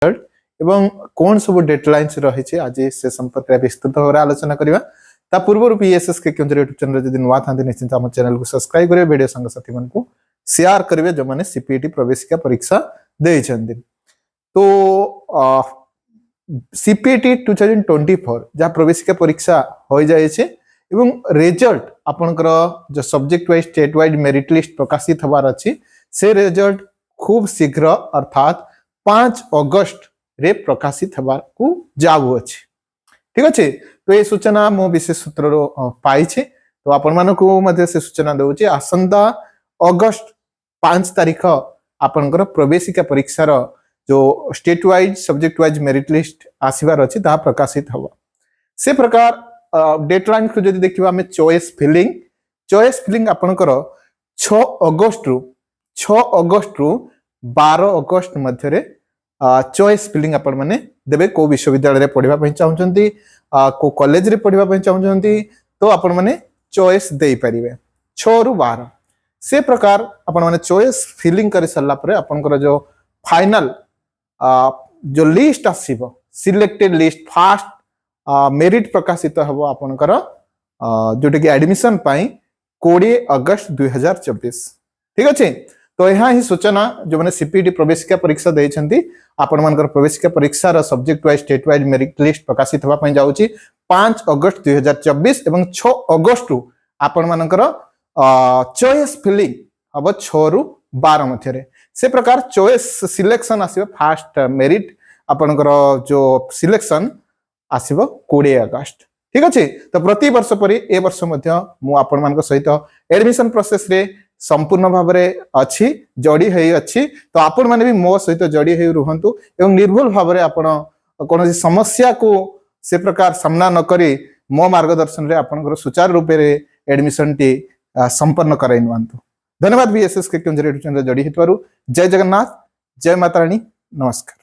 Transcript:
एवं कौन सब डेडलाइंस रही आज से संपर्क में विस्तृत भाव आलोचना करवा ता पूर्व पीएसएस के यूट्यूब चैनल जब नुआ था निश्चित आम चैनल को सब्सक्राइब करेंगे वीडियो सांगसाथी मान को शेयर करेंगे जो मैंने सीपीटी प्रवेशिका परीक्षा देइछन्ति। तो सीपीटी 2024 जहाँ प्रवेशिका परीक्षा हो जाए एवं रिजल्ट आपनकर जो subject wise state wise merit list प्रकाशित होबार अच्छी से रिजल्ट खूब शीघ्र अर्थात 5 अगस्त रे प्रकाशित होबार को जाऊ अच्छी। ठीक अच्छे। तो ये सूचना मो विशेष सूत्र पाई तो आपण मान को मध्य से सूचना दूचे आसंता अगस्त 5 तारीख आपनकर प्रवेशिका परीक्षार जो state wise subject wise merit list आसबार अच्छी ता प्रकाशित हम से प्रकार डेडलाइन को जब देखा आम चॉइस फिलिंग आपनकर 6 अगस्त रु 12 अगस्त मध्य चॉइस फिलिंग आपण माने देबे को विश्वविद्यालय पढ़ा चाहते को कॉलेज रे पढ़ा चाहते तो आपण माने चॉइस दे पारिबे 6 रु 12 से प्रकार आपण माने चॉइस फिलिंग कर सरला परे आपनकर जो फाइनल जो लिस्ट आसीबो सिलेक्टेड लिस्ट फास्ट मेरिट प्रकाशित हम आपनकर जोटा कि एडमिशन पाई 20 अगस्त 2024। ठीक अच्छे। तो यहाँ ही सूचना जो मैंने सीपीटी प्रवेशिका परीक्षा देइछन्ति आपण मानकर प्रवेशिका परीक्षार subject wise state wise merit list प्रकाशित होबा पई जाउची 5 अगस्त 2024 एवं 6 अगस्त रु आपण मानकर चॉइस फिलिंग हम 6 रु 12 मध्य से प्रकार चॉइस सिलेक्शन आसीबो फास्ट मेरिट आपनकर जो सिलेक्शन आसीबो 20 अगस्त। ठीक अच्छे। तो प्रति वर्ष परि ए वर्ष मध्य मु आपण मानक सहित एडमिशन प्रोसेस रे संपूर्ण भाव में अच्छी जड़ी है अच्छी तो आपण माने भी मो सहित जड़ी है रुहंतु एवं निर्भुल भाव में आपण कौन समस्या को से प्रकार सामना न करी मो मार्गदर्शन रे आपनकर सुचारू रूप रे एडमिशन टी संपन्न कराई निवंतु। धन्यवाद बीएसएस के यूट्यूब चैनल जड़ी हेतु। जय जगन्नाथ, जय माता रानी, नमस्कार।